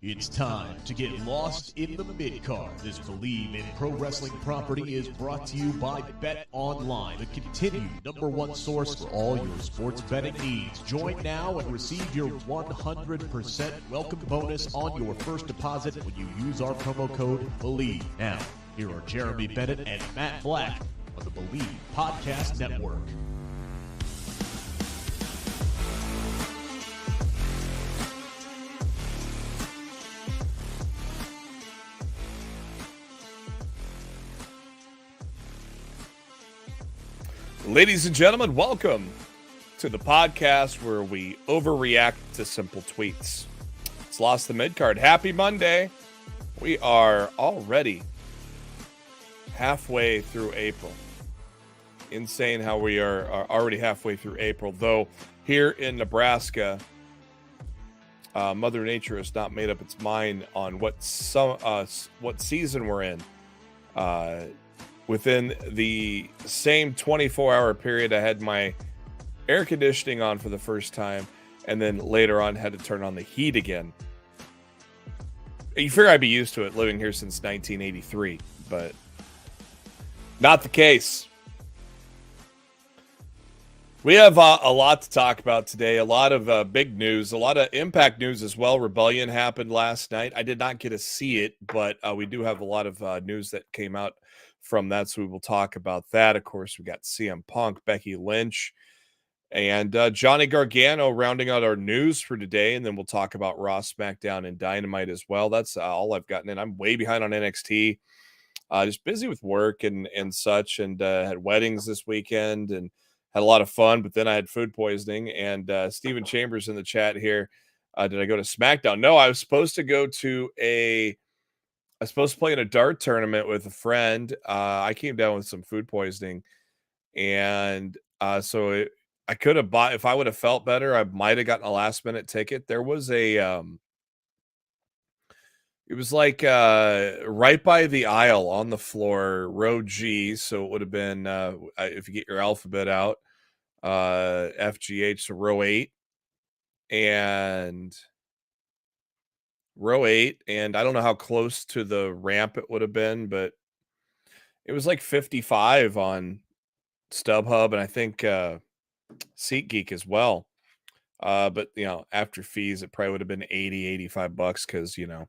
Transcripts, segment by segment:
It's time to get lost in the midcard. This Believe in Pro Wrestling property is brought to you by Bet Online, the continued #1 source for all your sports betting needs. Join now and receive your 100% welcome bonus on your first deposit when you use our promo code BELIEVE. Now, here are Jeremy Bennett and Matt Black on the Believe Podcast Network. Ladies and gentlemen, welcome to the podcast where we overreact to simple tweets. It's Lost in the Midcard. Happy Monday. We are already halfway through April. Insane how we are already halfway through April. Though here in Nebraska, Mother Nature has not made up its mind on what season we're in. Within the same 24-hour period, I had my air conditioning on for the first time, and then later on had to turn on the heat again. You figure I'd be used to it living here since 1983, but not the case. We have a lot to talk about today, a lot of big news, a lot of Impact news as well. Rebellion happened last night. I did not get to see it, but we do have a lot of news that came out from that, so we will talk about that. Of course, we got CM Punk, Becky Lynch, and Johnny Gargano rounding out our news for today, and then we'll talk about Raw, SmackDown, and Dynamite as well. That's all I've gotten in. I'm way behind on NXT. Just busy with work and such, and had weddings this weekend and had a lot of fun, but then I had food poisoning. And Stephen Chambers in the chat here, did I go to SmackDown? No, I was supposed to go to I was supposed to play in a dart tournament with a friend. I came down with some food poisoning, and so I could have bought, if I would have felt better, I might have gotten a last minute ticket. There was it was like right by the aisle on the floor, row G. So it would have been, if you get your alphabet out, FGH, so row 8. And I don't know how close to the ramp it would have been, but it was like 55 on StubHub, and I think SeatGeek as well. But after fees, it probably would have been $80-$85 because the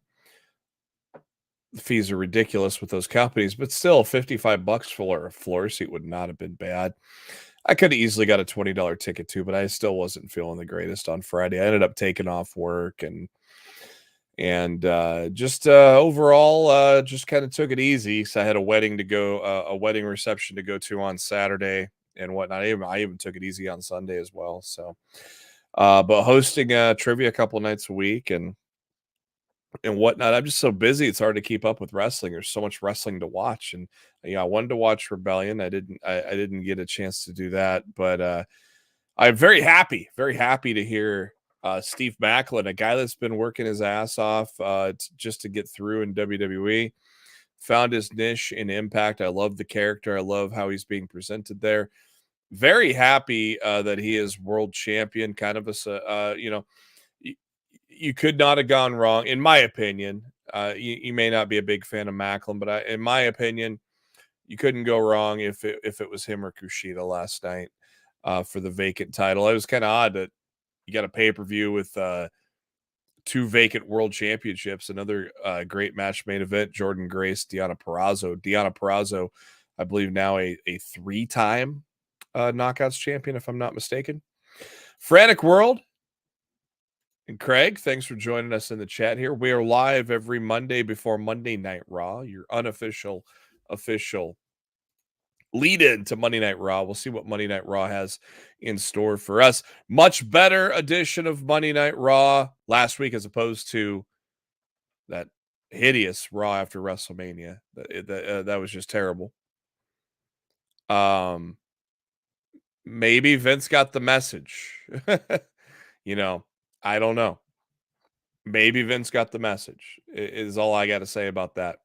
fees are ridiculous with those companies. But still, $55 for a floor seat would not have been bad. I could have easily got a $20 ticket too, but I still wasn't feeling the greatest on Friday. I ended up taking off work and just overall just kind of took it easy. So I had a wedding reception to go to on Saturday and whatnot. I even took it easy on Sunday as well. So but hosting trivia a couple nights a week and whatnot. I'm just so busy, it's hard to keep up with wrestling. There's so much wrestling to watch, and I wanted to watch Rebellion. I didn't get a chance to do that, but I'm very happy to hear Steve Macklin, a guy that's been working his ass off just to get through in WWE, found his niche in Impact. I love the character. I love how he's being presented there. Very happy that he is world champion. Kind of you could not have gone wrong, in my opinion. You may not be a big fan of Macklin, but in my opinion, you couldn't go wrong if it was him or Kushida last night for the vacant title. It was kind of odd that you got a pay-per-view with 2 vacant world championships. Another great match main event, Jordan Grace, Deonna Purrazzo. Deonna Purrazzo, I believe now a 3-time Knockouts champion, if I'm not mistaken. Frantic World and Craig, thanks for joining us in the chat here. We are live every Monday before Monday Night Raw, your unofficial official lead-in to Monday Night Raw. We'll see what Monday Night Raw has in store for us. Much better edition of Monday Night Raw last week as opposed to that hideous Raw after WrestleMania. That was just terrible. Maybe Vince got the message. I don't know. Maybe Vince got the message is all I got to say about that.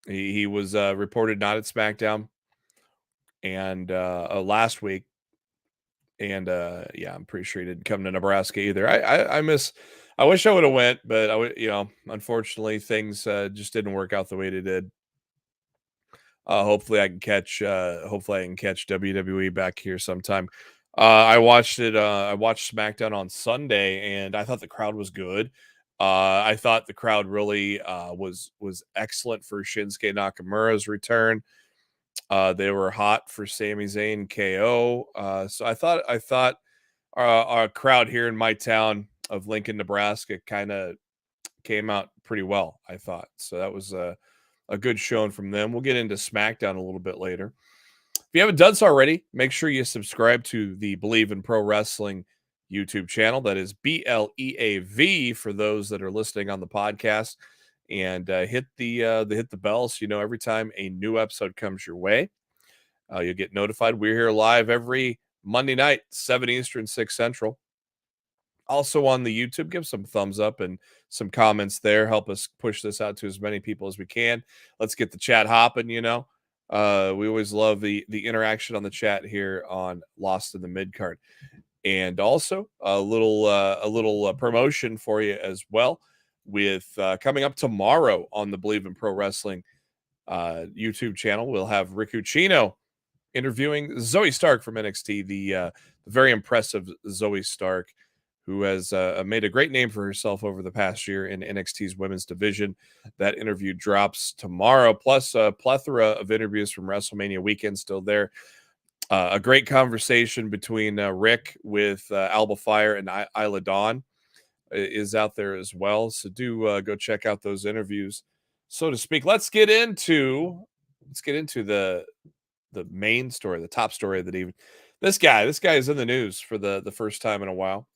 He was reported not at SmackDown and last week, and I'm pretty sure he didn't come to Nebraska either. I miss I wish I would have went, but unfortunately things just didn't work out the way they did. Hopefully I can catch WWE back here sometime. I watched it. I watched SmackDown on Sunday, and I thought the crowd was good. I thought the crowd really was excellent for Shinsuke Nakamura's return. They were hot for Sami Zayn KO. So I thought our crowd here in my town of Lincoln, Nebraska, kind of came out pretty well. I thought so. That was a good showing from them. We'll get into SmackDown a little bit later. If you haven't done so already, make sure you subscribe to the Believe in Pro Wrestling YouTube channel. That is BLEAV for those that are listening on the podcast, and hit the bell so you know every time a new episode comes your way. You'll get notified. We're here live every Monday night, 7 Eastern, 6 Central. Also on the YouTube, give some thumbs up and some comments there. Help us push this out to as many people as we can. Let's get the chat hopping, We always love the interaction on the chat here on Lost in the Midcard. And also a little promotion for you as well with coming up tomorrow on the Believe in Pro Wrestling YouTube channel. We'll have Rick Ucchino interviewing Zoe Stark from NXT, the very impressive Zoe Stark, who has made a great name for herself over the past year in NXT's women's division. That interview drops tomorrow, plus a plethora of interviews from WrestleMania weekend still there. A great conversation between Rick with Alba Fire and Isla Dawn is out there as well. So do go check out those interviews, so to speak. Let's get into the main story, the top story of the evening. This guy is in the news for the first time in a while.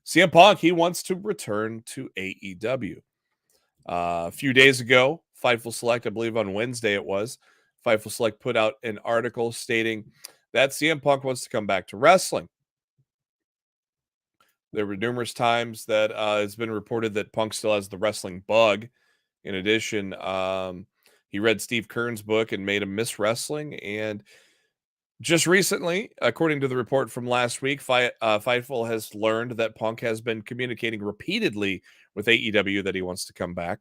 CM Punk, he wants to return to AEW. A few days ago, Fightful Select, I believe on Wednesday it was, Fightful Select put out an article stating that CM Punk wants to come back to wrestling. There were numerous times that it's been reported that Punk still has the wrestling bug. In addition, he read Steve Kern's book and made him miss wrestling. And just recently, according to the report from last week, Fightful has learned that Punk has been communicating repeatedly with AEW that he wants to come back.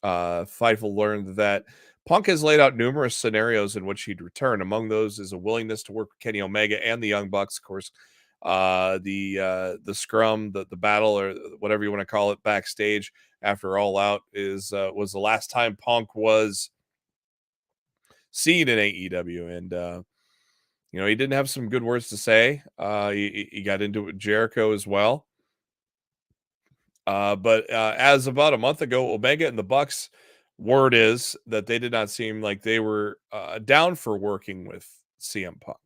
Fightful learned that Punk has laid out numerous scenarios in which he'd return. Among those is a willingness to work with Kenny Omega and the Young Bucks, of course. The scrum, the battle, or whatever you want to call it, backstage after All Out was the last time Punk was seen in AEW, and he didn't have some good words to say. He got into it with Jericho as well. But as about a month ago, Omega and the Bucks, word is that they did not seem like they were down for working with CM Punk.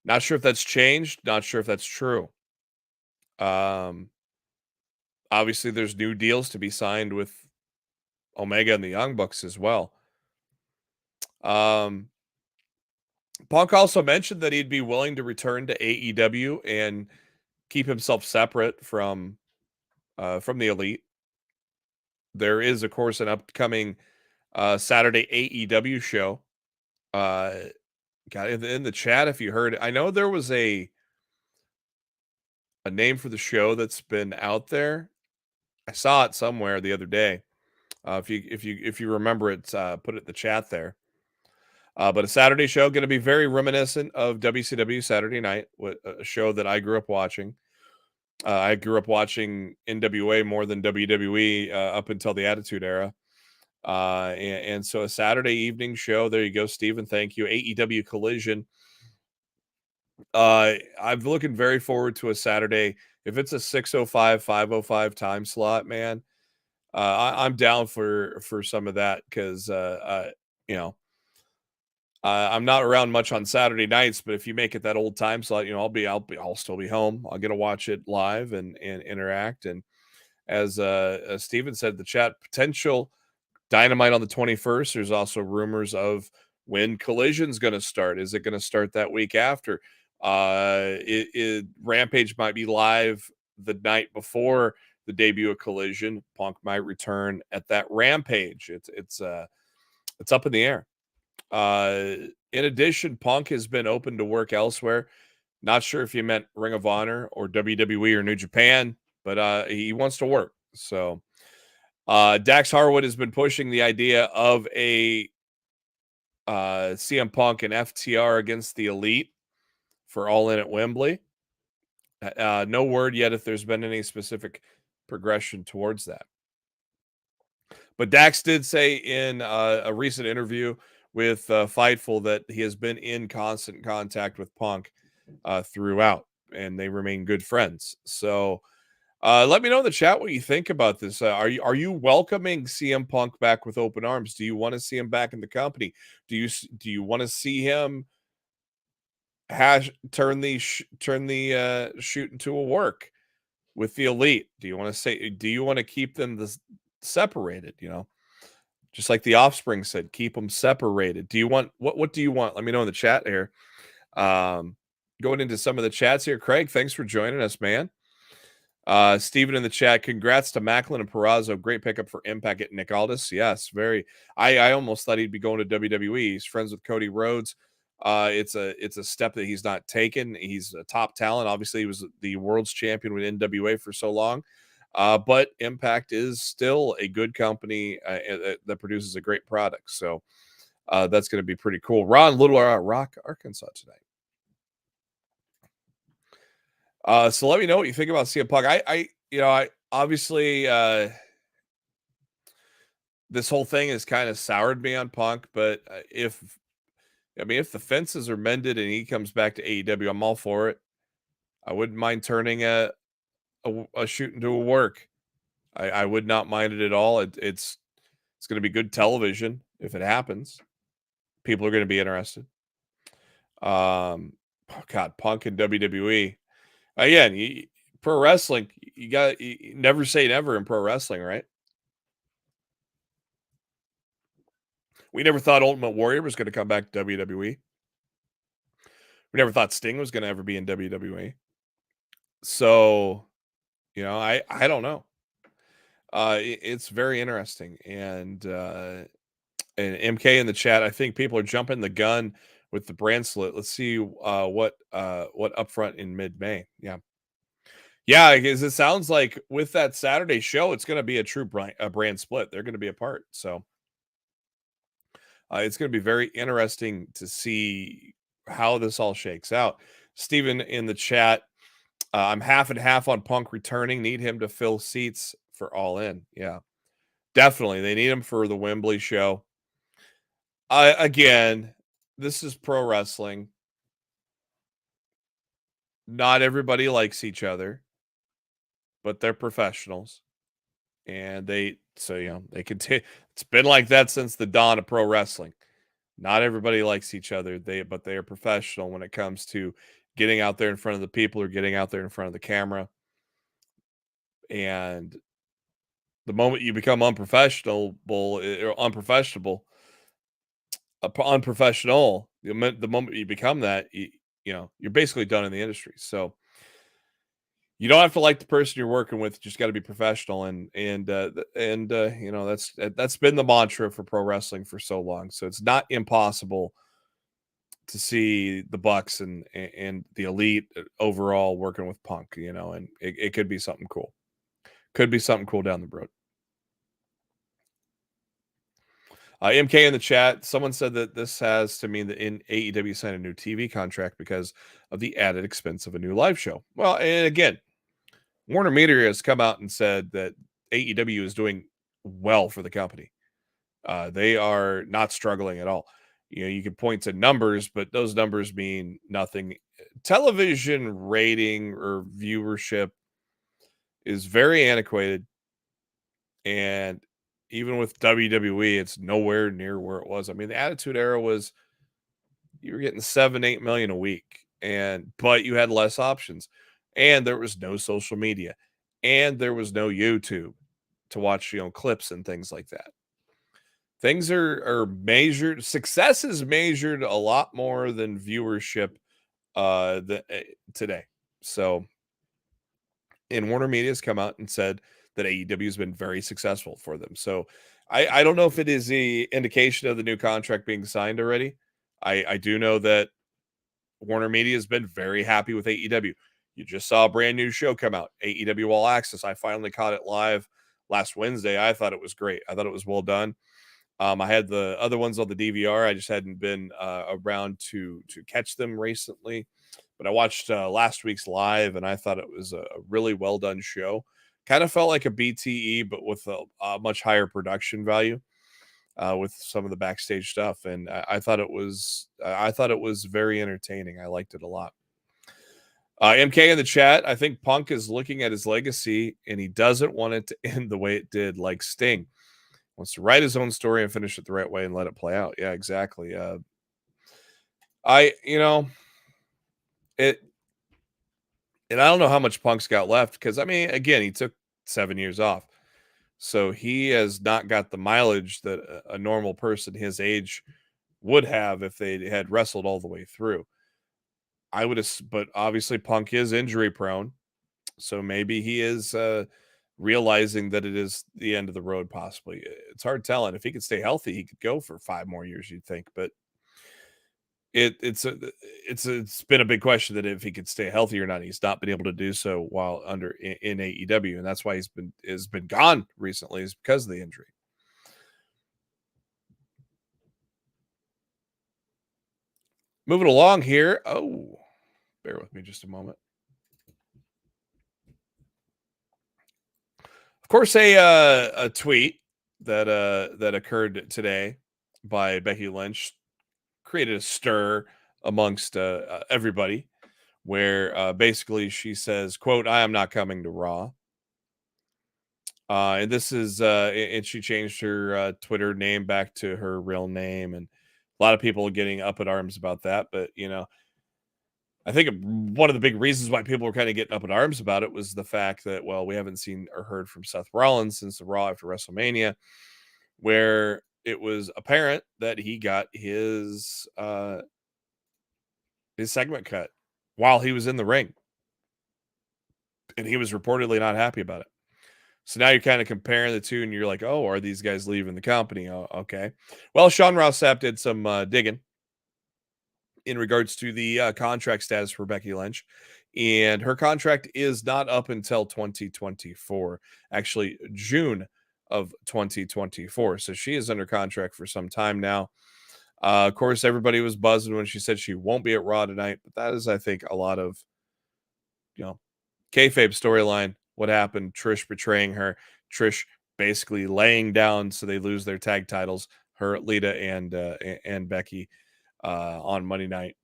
Not sure if that's changed. Not sure if that's true. Obviously, there's new deals to be signed with Omega and the Young Bucks as well. Punk also mentioned that he'd be willing to return to AEW and keep himself separate from the Elite. There is, of course, an upcoming Saturday AEW show. Got in the chat if you heard it. I know there was a name for the show that's been out there. I saw it somewhere the other day. If you remember it, put it in the chat there. But a Saturday show, going to be very reminiscent of WCW Saturday Night, a show that I grew up watching. I grew up watching NWA more than WWE up until the Attitude Era. And so a Saturday evening show. There you go, Steven. Thank you. AEW Collision. I'm looking very forward to a Saturday. If it's a 6:05, 5:05 time slot, man, I'm down for some of that because I'm not around much on Saturday nights, but if you make it that old time slot, I'll still be home. I'll get to watch it live and interact. And as Steven said in the chat, potential Dynamite on the 21st. There's also rumors of when Collision's going to start. Is it going to start that week after? Rampage might be live the night before the debut of Collision. Punk might return at that Rampage. It's up in the air. In addition, Punk has been open to work elsewhere. Not sure if he meant Ring of Honor or WWE or New Japan, but he wants to work. So Dax Harwood has been pushing the idea of a CM Punk and FTR against the Elite for All In at Wembley. No word yet if there's been any specific progression towards that. But Dax did say in a recent interview with Fightful that he has been in constant contact with Punk throughout, and they remain good friends. So let me know in the chat what you think about this. Are you welcoming CM Punk back with open arms? Do you want to see him back in the company? Do you want to see him turn the shoot into a work with the Elite? Do you want to keep them separated? Just like the Offspring said, keep them separated. Do you want what do you want? Let me know in the chat here. Going into some of the chats here, Craig, thanks for joining us, man. Steven in the chat, congrats to Macklin and Peraza. Great pickup for Impact at Nick Aldis. Yes, very. I almost thought he'd be going to WWE. He's friends with Cody Rhodes. It's a step that he's not taken. He's a top talent. Obviously, he was the world's champion with NWA for so long. But Impact is still a good company that produces a great product. So that's going to be pretty cool. Ron, Little Rock, Arkansas tonight. So let me know what you think about CM Punk. I obviously this whole thing has kind of soured me on Punk, but if the fences are mended and he comes back to AEW, I'm all for it. I wouldn't mind turning a shoot into a work. I would not mind it at all. It's going to be good television if it happens. People are going to be interested. God, Punk and WWE. Again, pro wrestling, you never say never in pro wrestling, right? We never thought Ultimate Warrior was going to come back to WWE. We never thought Sting was going to ever be in WWE. So, I don't know. It's very interesting. And MK in the chat, I think people are jumping the gun with the brand split. Let's see what upfront in mid-May. Yeah, because it sounds like with that Saturday show, it's going to be a true brand split. They're going to be apart. So it's going to be very interesting to see how this all shakes out. Steven in the chat, I'm half and half on Punk returning. Need him to fill seats for All In. Yeah, definitely. They need him for the Wembley show. Again, this is pro wrestling. Not everybody likes each other, but they're professionals, and they continue. It's been like that since the dawn of pro wrestling. Not everybody likes each other, but they are professional when it comes to getting out there in front of the people or getting out there in front of the camera. And the moment you become unprofessional, the moment you become that, you're basically done in the industry. So you don't have to like the person you're working with. You just got to be professional. And that's been the mantra for pro wrestling for so long. So it's not impossible to see the Bucks and the Elite overall working with Punk, and it could be something cool. Could be something cool down the road. MK in the chat, someone said that this has to mean that in AEW signed a new TV contract because of the added expense of a new live show. Well, and again, Warner Media has come out and said that AEW is doing well for the company. They are not struggling at all. You can point to numbers, but those numbers mean nothing. Television rating or viewership is very antiquated. And even with WWE, it's nowhere near where it was. I mean, the Attitude Era was, you were getting 7-8 million a week, but you had less options, and there was no social media, and there was no YouTube to watch, clips and things like that. Things are measured. Success is measured a lot more than viewership today. So, and Warner Media has come out and said that AEW has been very successful for them. So I don't know if it is the indication of the new contract being signed already. I do know that Warner Media has been very happy with AEW. You just saw a brand new show come out, AEW All Access. I finally caught it live last Wednesday. I thought it was great. I thought it was well done. I had the other ones on the DVR. I just hadn't been around to catch them recently. But I watched last week's live, and I thought it was a really well done show. Kind of felt like a BTE, but with a much higher production value with some of the backstage stuff. And I thought it was very entertaining. I liked it a lot. MK in the chat, I think Punk is looking at his legacy, and he doesn't want it to end the way it did, like Sting. Wants to write his own story and finish it the right way and let it play out. Yeah, exactly. And I don't know how much Punk's got left because, I mean, again, he took 7 years off. So he has not got the mileage that a normal person his age would have if they had wrestled all the way through. But obviously Punk is injury prone. So maybe he is realizing that it is the end of the road, possibly. It's hard telling. If he could stay healthy, he could go for 5 more years, you'd think. But it's been a big question that if he could stay healthy or not. He's not been able to do so while in AEW, and that's why he's been gone recently, is because of the injury. Moving along here. Oh, bear with me just a moment. Of course, a tweet that occurred today by Becky Lynch created a stir amongst everybody, where basically she says, quote, "I am not coming to Raw." And this is, and she changed her Twitter name back to her real name, and a lot of people are getting up in arms about that. But I think one of the big reasons why people were kind of getting up in arms about it was the fact that, well, we haven't seen or heard from Seth Rollins since the Raw after WrestleMania, where it was apparent that he got his segment cut while he was in the ring, and he was reportedly not happy about it. So now you're kind of comparing the two, and you're like, oh, are these guys leaving the company? Oh, okay. Well, Sean Ross Sapp did some digging in regards to the contract status for Becky Lynch, and her contract is not up until 2024, actually June of 2024. So she is under contract for some time now. Of course, everybody was buzzing when she said she won't be at Raw tonight, but that is, I think, a lot of, kayfabe storyline. What happened? Trish betraying her. Trish basically laying down so they lose their tag titles. Her, Lita, and Becky on Monday night,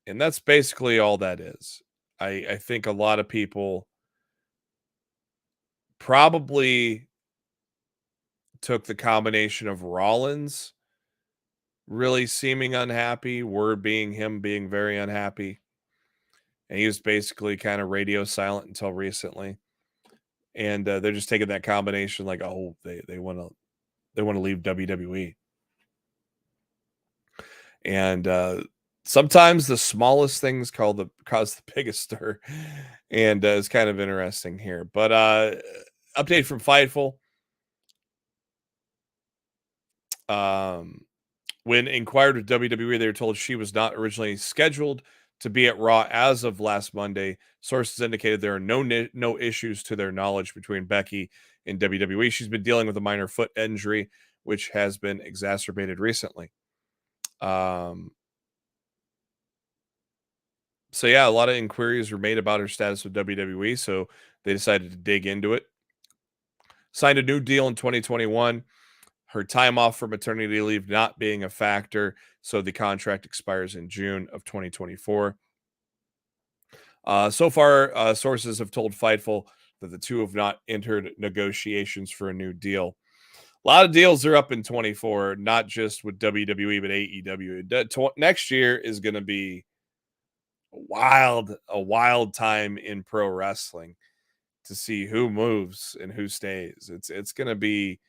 and that's basically all that is. I think a lot of people probably took the combination of Rollins really seeming unhappy, word being him being very unhappy, and he was basically kind of radio silent until recently. And they're just taking that combination like, oh, they want to leave WWE. And sometimes the smallest things cause the biggest stir, and it's kind of interesting here. But update from Fightful. When inquired with WWE, they were told she was not originally scheduled to be at Raw as of last Monday. Sources indicated there are no issues to their knowledge between Becky and WWE. She's been dealing with a minor foot injury, which has been exacerbated recently. So yeah, a lot of inquiries were made about her status with WWE, so they decided to dig into it. Signed a new deal in 2021. Her time off for maternity leave not being a factor, so the contract expires in June of 2024. So far, sources have told Fightful that the two have not entered negotiations for a new deal. A lot of deals are up in 24, not just with WWE, but AEW. Next year is going to be a wild time in pro wrestling to see who moves and who stays. It's going to be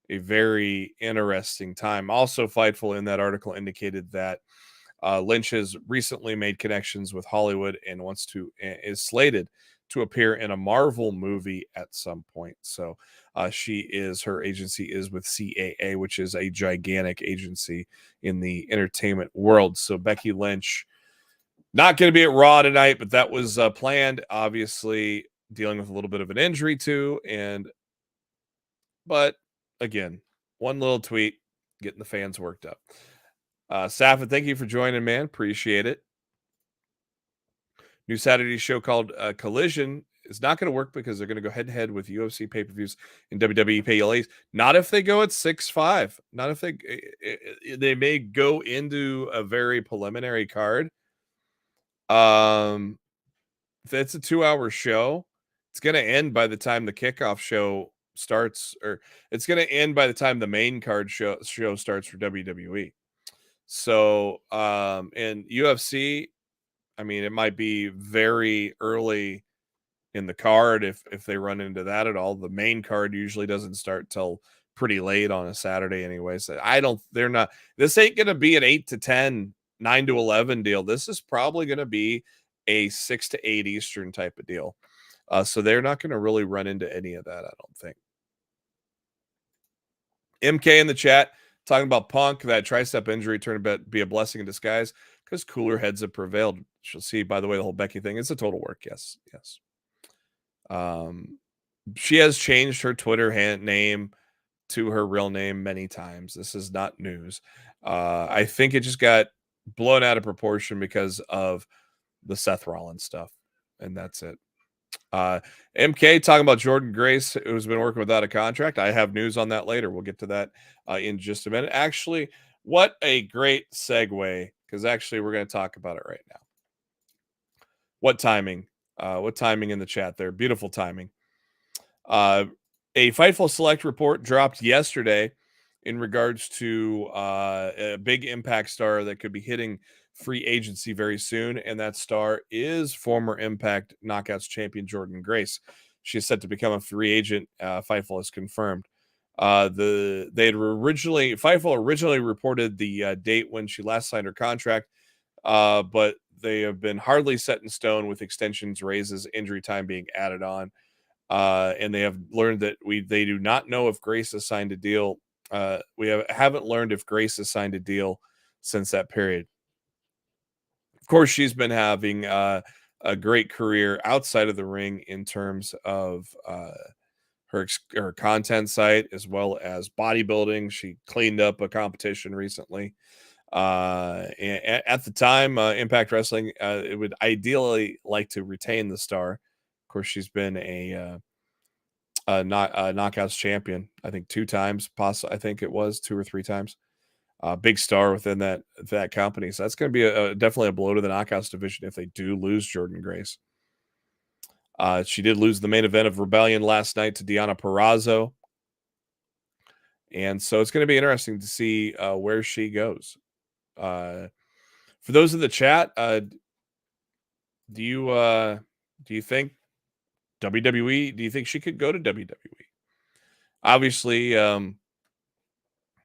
a very interesting time. Also, Fightful in that article indicated that Lynch has recently made connections with Hollywood and is slated to appear in a Marvel movie at some point. So her agency is with CAA, which is a gigantic agency in the entertainment world. So Becky Lynch Not going to be at Raw tonight, but that was planned. Obviously, dealing with a little bit of an injury too, but again, one little tweet getting the fans worked up. Safin, thank you for joining, man. Appreciate it. New Saturday show called Collision is not going to work because they're going to go head to head with UFC pay-per-views and WWE PLAs. Not if they go at 6-5. Not if they may go into a very preliminary card. If it's a 2-hour show, it's going to end by the time the kickoff show starts, or it's going to end by the time the main card show starts for WWE. So, and UFC, I mean, it might be very early in the card if they run into that at all. The main card usually doesn't start till pretty late on a Saturday anyway. So this ain't going to be an 8 to 10, 9 to 11 deal. This is probably going to be a 6 to 8 Eastern type of deal. So they're not going to really run into any of that, I don't think. MK in the chat talking about Punk, that tricep injury turned out to be a blessing in disguise because cooler heads have prevailed. She'll see, by the way, the whole Becky thing is a total work. Yes. She has changed her Twitter name to her real name many times. This is not news. I think it just got blown out of proportion because of the Seth Rollins stuff, and that's it. MK talking about Jordan Grace, who's been working without a contract. I have news on that later. We'll get to that in just a minute. Actually, what a great segue, because actually we're going to talk about it right now. What timing? What timing in the chat there? Beautiful timing. A Fightful Select report dropped yesterday in regards to a big Impact star that could be hitting free agency very soon, and that star is former Impact Knockouts champion Jordan Grace. She is set to become a free agent. Fightful has confirmed. Fightful originally reported the date when she last signed her contract, but they have been hardly set in stone with extensions, raises, injury time being added on. And they have learned that they do not know if Grace has signed a deal. We haven't learned if Grace has signed a deal since that period. Of course, she's been having a great career outside of the ring in terms of her content site as well as bodybuilding. She cleaned up a competition recently. And at the time, Impact Wrestling, it would ideally like to retain the star. Of course, she's been a Knockouts champion, I think 2 times, I think it was 2 or 3 times. Big star within that company. So that's going to be definitely a blow to the Knockouts division if they do lose Jordan Grace. She did lose the main event of Rebellion last night to Deonna Purrazzo. And so it's going to be interesting to see where she goes. For those in the chat, do you think WWE, do you think she could go to WWE? Obviously,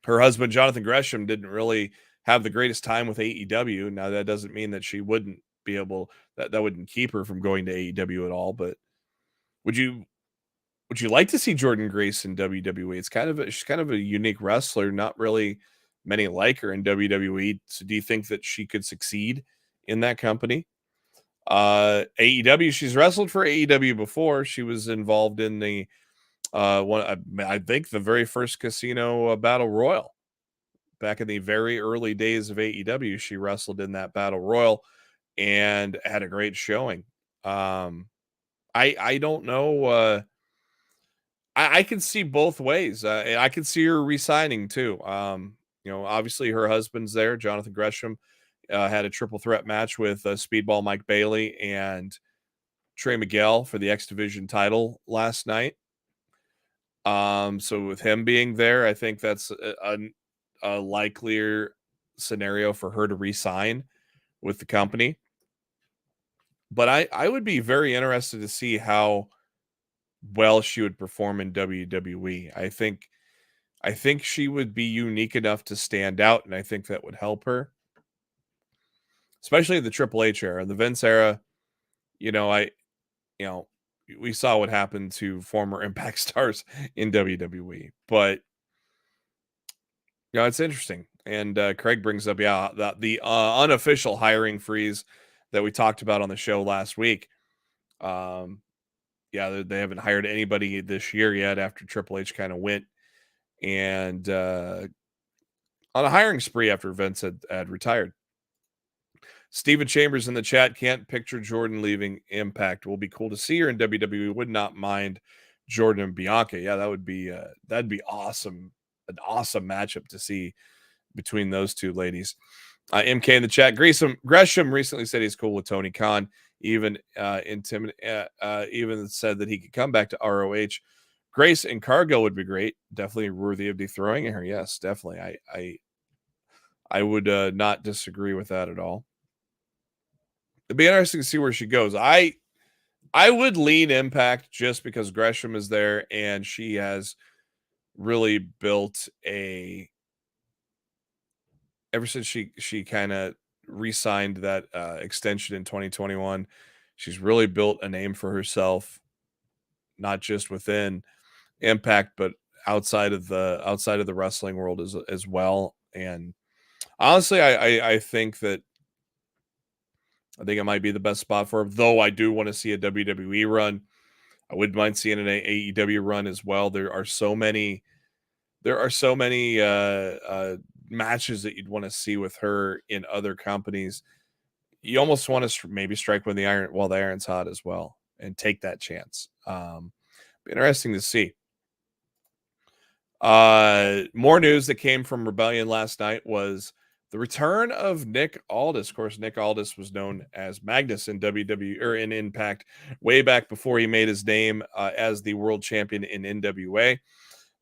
her husband, Jonathan Gresham, didn't really have the greatest time with AEW. Now, that doesn't mean that she wouldn't be able, that wouldn't keep her from going to AEW at all. But would you like to see Jordan Grace in WWE? She's kind of a unique wrestler. Not really many like her in WWE. So do you think that she could succeed in that company? AEW, she's wrestled for AEW before. She was involved in the I think the very first Casino Battle Royal back in the very early days of AEW. She wrestled in that Battle Royal and had a great showing. I don't know. I can see both ways. I can see her re-signing too. Obviously her husband's there. Jonathan Gresham had a triple threat match with Speedball Mike Bailey and Trey Miguel for the X Division title last night. So with him being there, I think that's a likelier scenario for her to re-sign with the company. But I would be very interested to see how well she would perform in WWE. I think she would be unique enough to stand out, and I think that would help her, especially in the Triple H era. The Vince era, we saw what happened to former Impact stars in WWE, but it's interesting. And Craig brings up, the unofficial hiring freeze that we talked about on the show last week. Yeah, they haven't hired anybody this year yet after Triple H kind of went and on a hiring spree after Vince had retired. Steven Chambers in the chat, can't picture Jordan leaving Impact. Will be cool to see her in WWE. Would not mind Jordan and Bianca. Yeah, that'd be awesome. An awesome matchup to see between those two ladies. MK in the chat, Gresham recently said he's cool with Tony Khan. Even even said that he could come back to ROH. Grace and Cargill would be great. Definitely worthy of dethrowing her. Yes, definitely. I would not disagree with that at all. It'd be interesting to see where she goes. I would lean Impact just because Gresham is there and she has really built ever since she kind of re-signed that extension in 2021, she's really built a name for herself, not just within Impact, but outside of the wrestling world as well. And honestly, I think it might be the best spot for her, though I do want to see a WWE run. I wouldn't mind seeing an AEW run as well. There are so many matches that you'd want to see with her in other companies. You almost want to maybe strike when the iron's hot as well and take that chance. Be interesting to see. More news that came from Rebellion last night was the return of Nick Aldis. Of course, Nick Aldis was known as Magnus in WWE or in Impact way back before he made his name as the world champion in NWA.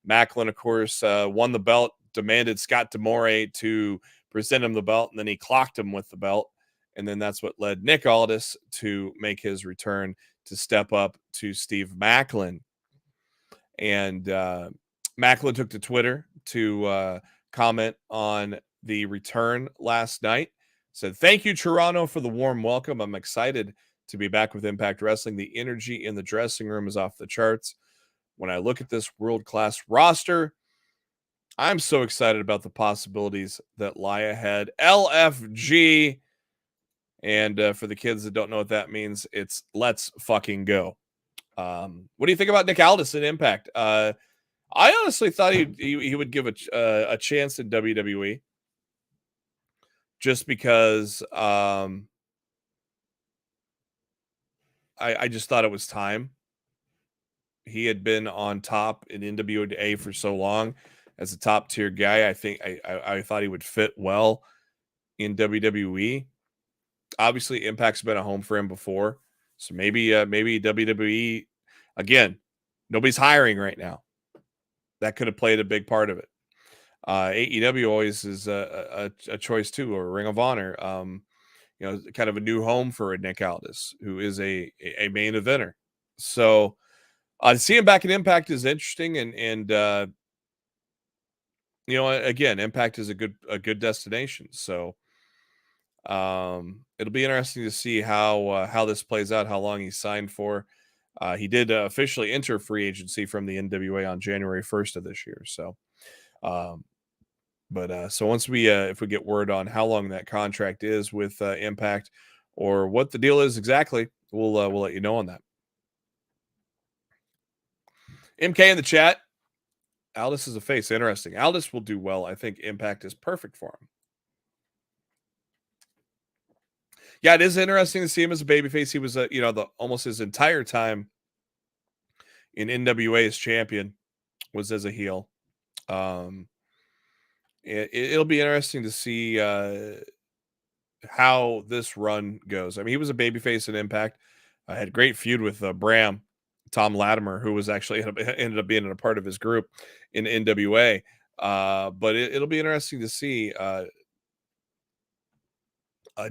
Macklin, of course, won the belt, demanded Scott D'Amore to present him the belt, and then he clocked him with the belt. And then that's what led Nick Aldis to make his return, to step up to Steve Macklin. And Macklin took to Twitter to comment on the return last night. Said, "Thank you, Toronto, for the warm welcome. I'm excited to be back with Impact Wrestling. The energy in the dressing room is off the charts. When I look at this world-class roster, I'm so excited about the possibilities that lie ahead. LFG." And for the kids that don't know what that means, it's let's fucking go. What do you think about Nick Aldis in Impact? I honestly thought he would give a chance in WWE, just because I just thought it was time. He had been on top in NWA for so long as a top tier guy. I think I thought he would fit well in WWE. Obviously, Impact's been a home for him before, so maybe WWE, again, nobody's hiring right now. That could have played a big part of it. AEW always is a choice too, or Ring of Honor. Kind of a new home for Nick Aldis, who is a main eventer. So to see him back in Impact is interesting, and again, Impact is a good destination. So it'll be interesting to see how this plays out, how long he's signed for. He did officially enter free agency from the NWA on January 1st of this year. So, so once if we get word on how long that contract is with Impact, or what the deal is exactly, we'll let you know on that. MK in the chat, Aldis is a face. Interesting. Aldis will do well. I think Impact is perfect for him. Yeah, it is interesting to see him as a babyface. He was almost his entire time in NWA as champion was as a heel. It'll be interesting to see how this run goes. I mean, he was a babyface in Impact. Had a great feud with Bram, Tom Latimer, who was actually ended up being a part of his group in NWA. But it'll be interesting to see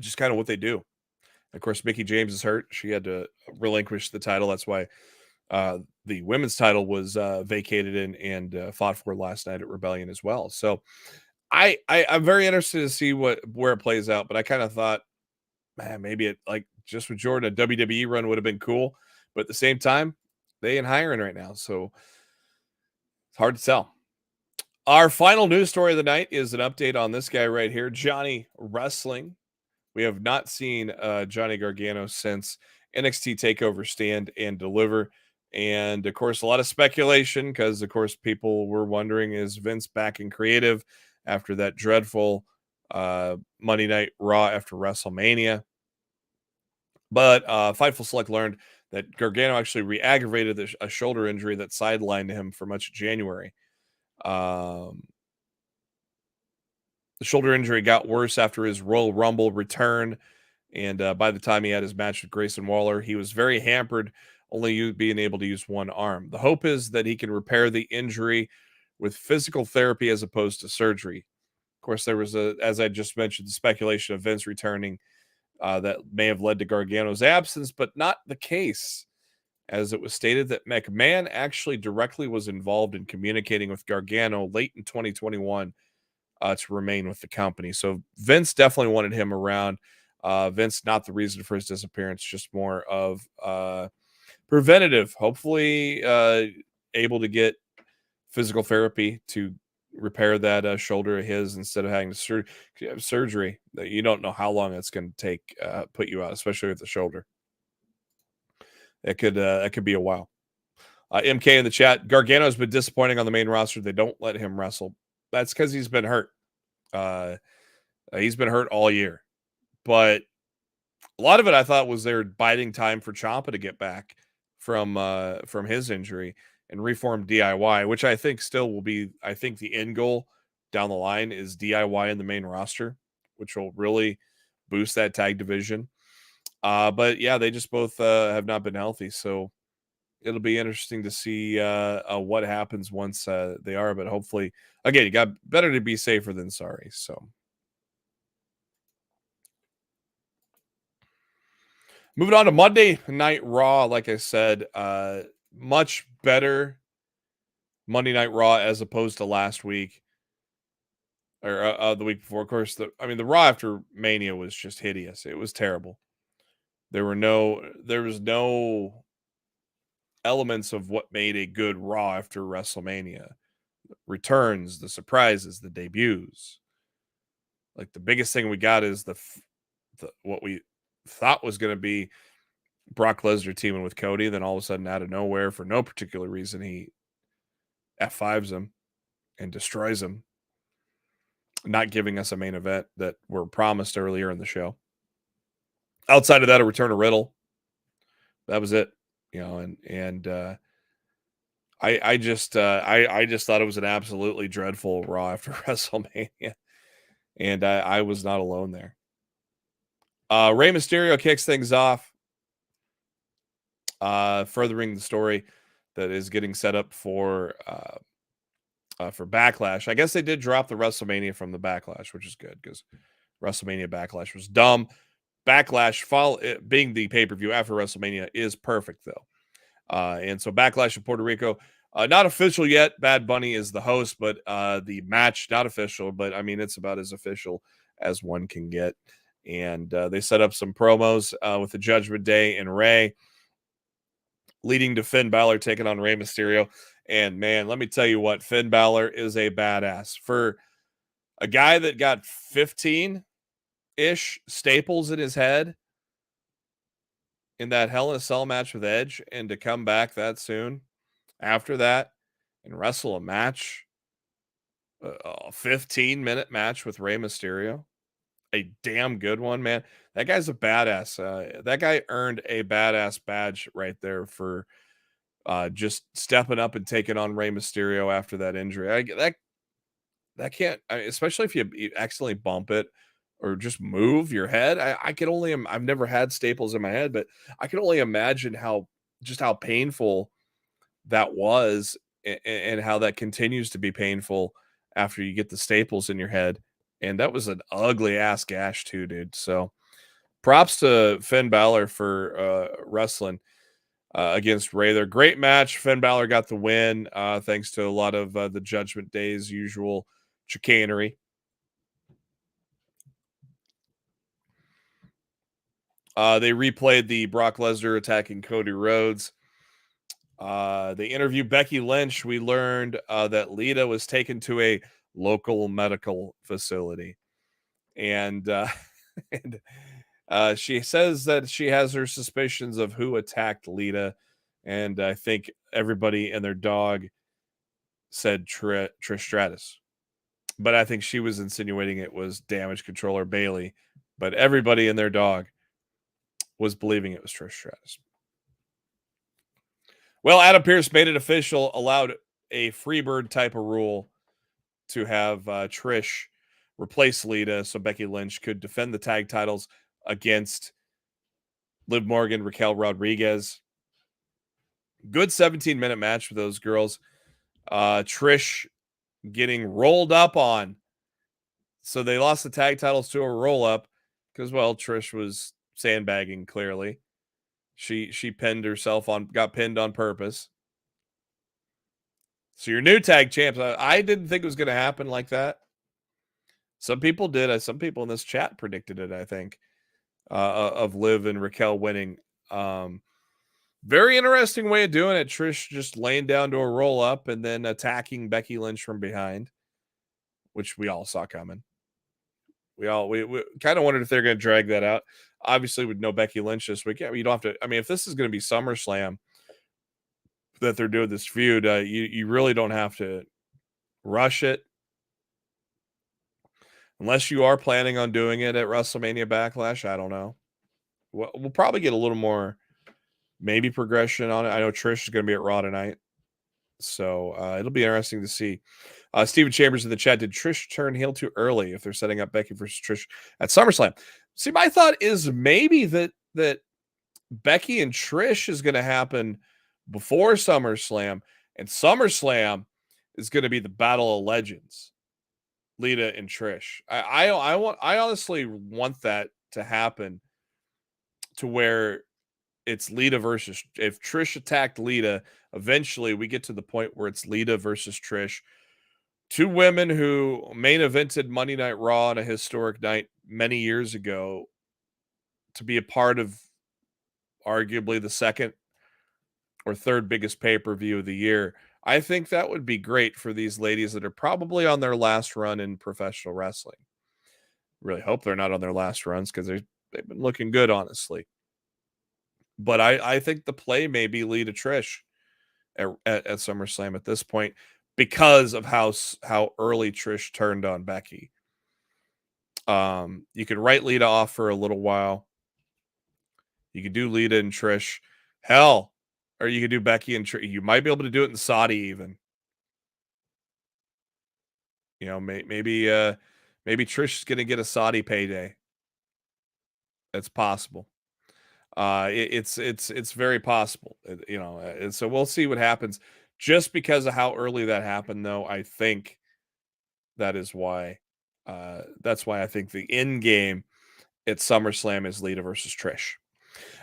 just kind of what they do. Of course, Mickie James is hurt. She had to relinquish the title. That's why the women's title was vacated and fought for last night at Rebellion as well. So I'm very interested to see where it plays out. But I kind of thought, man, maybe it, like just with Jordan, a WWE run would have been cool. But at the same time, they ain't hiring right now, so it's hard to tell. Our final news story of the night is an update on this guy right here, Johnny Wrestling, We have not seen Johnny Gargano since NXT TakeOver Stand and Deliver. And, of course, a lot of speculation because, of course, people were wondering, is Vince back in creative after that dreadful Monday Night Raw after WrestleMania? But Fightful Select learned that Gargano actually re-aggravated a shoulder injury that sidelined him for much of January. The shoulder injury got worse after his Royal Rumble return. And by the time he had his match with Grayson Waller, he was very hampered, only being able to use one arm. The hope is that he can repair the injury with physical therapy as opposed to surgery. Of course, there was, as I just mentioned, the speculation of Vince returning that may have led to Gargano's absence, but not the case, as it was stated that McMahon actually directly was involved in communicating with Gargano late in 2021 to remain with the company. So Vince definitely wanted him around. Vince, not the reason for his disappearance, just more of preventative, hopefully able to get physical therapy to repair that shoulder of his instead of having surgery. You don't know how long it's going to take, put you out, especially with the shoulder. That could be a while. MK in the chat, Gargano's been disappointing on the main roster. They don't let him wrestle. That's because he's been hurt. He's been hurt all year. But a lot of it, I thought, was they're biding time for Ciampa to get back from his injury and reform DIY, which I think still will be, I think the end goal down the line is DIY in the main roster, which will really boost that tag division. But yeah, they just both have not been healthy. So it'll be interesting to see what happens once they are. But hopefully, again, you got better to be safer than sorry. So moving on to Monday Night Raw, like I said, much better Monday Night Raw as opposed to last week or the week before. Of course, the Raw after Mania was just hideous. It was terrible. There was no elements of what made a good Raw after WrestleMania. Returns, the surprises, the debuts. Like the biggest thing we got is the what we thought was going to be Brock Lesnar teaming with Cody. Then all of a sudden, out of nowhere, for no particular reason, he F5s him and destroys him, not giving us a main event that were promised earlier in the show. Outside of that, a return of Riddle. That was it, I just thought it was an absolutely dreadful Raw after WrestleMania, and I was not alone there. Rey Mysterio kicks things off, furthering the story that is getting set up for Backlash. I guess they did drop the WrestleMania from the Backlash, which is good because WrestleMania Backlash was dumb. Backlash, being the pay-per-view after WrestleMania, is perfect, though. And so Backlash in Puerto Rico, not official yet. Bad Bunny is the host, but the match, not official, but I mean, it's about as official as one can get. And they set up some promos with the Judgment Day and Rey, leading to Finn Balor taking on Rey Mysterio. And man, let me tell you what, Finn Balor is a badass. For a guy that got 15-ish staples in his head in that Hell in a Cell match with Edge, and to come back that soon after that and wrestle a match, a 15-minute match with Rey Mysterio, a damn good one, man. That guy's a badass. That guy earned a badass badge right there for just stepping up and taking on Rey Mysterio after that injury. That can't, especially if you accidentally bump it or just move your head. I've never had staples in my head, but I can only imagine how painful that was and how that continues to be painful after you get the staples in your head. And that was an ugly ass gash too, dude. So props to Finn Balor for wrestling against Rey. They're great match. Finn Balor got the win thanks to a lot of the Judgment Day's usual chicanery. They replayed the Brock Lesnar attacking Cody Rhodes. They interviewed Becky Lynch. We learned that Lita was taken to a local medical facility. And And she says that she has her suspicions of who attacked Lita. And I think everybody and their dog said Trish Stratus. But I think she was insinuating it was Damage Control or Bailey. But everybody and their dog was believing it was Trish Stratus. Well, Adam Pearce made it official, allowed a Freebird type of rule to have Trish replace Lita so Becky Lynch could defend the tag titles against Liv Morgan, Raquel Rodriguez. Good 17-minute match with those girls. Trish getting rolled up on. So they lost the tag titles to a roll-up because, well, Trish was sandbagging, clearly. She pinned herself got pinned on purpose. So your new tag champs, I didn't think it was going to happen like that. Some people did. Some people in this chat predicted it, I think, of Liv and Raquel winning. Very interesting way of doing it. Trish just laying down to a roll up and then attacking Becky Lynch from behind, which we all saw coming. We kind of wondered if they're going to drag that out. Obviously, with no Becky Lynch this week, you don't have to. I mean, if this is going to be SummerSlam that they're doing this feud, you really don't have to rush it. Unless you are planning on doing it at WrestleMania Backlash, I don't know. We'll probably get a little more, maybe progression on it. I know Trish is going to be at Raw tonight, so it'll be interesting to see. Steven Chambers in the chat, did Trish turn heel too early if they're setting up Becky versus Trish at SummerSlam? See, my thought is maybe that Becky and Trish is going to happen before SummerSlam, and SummerSlam is going to be the Battle of Legends. Lita and Trish. I honestly want that to happen to where it's Lita versus, if Trish attacked Lita, eventually we get to the point where it's Lita versus Trish. Two women who main evented Monday Night Raw on a historic night many years ago to be a part of arguably the second or third biggest pay-per-view of the year. I think that would be great for these ladies that are probably on their last run in professional wrestling. Really hope they're not on their last runs because they've been looking good, honestly. But I think the play may be Lita Trish at SummerSlam at this point because of how early Trish turned on Becky. You could write Lita off for a little while. You could do Lita and Trish. Hell, or you could do Becky and Trish. You might be able to do it in Saudi even. You know, maybe Trish is going to get a Saudi payday. That's possible. It's very possible. You know, and so we'll see what happens. Just because of how early that happened, though, I think that is why. That's why I think the end game at SummerSlam is Lita versus Trish.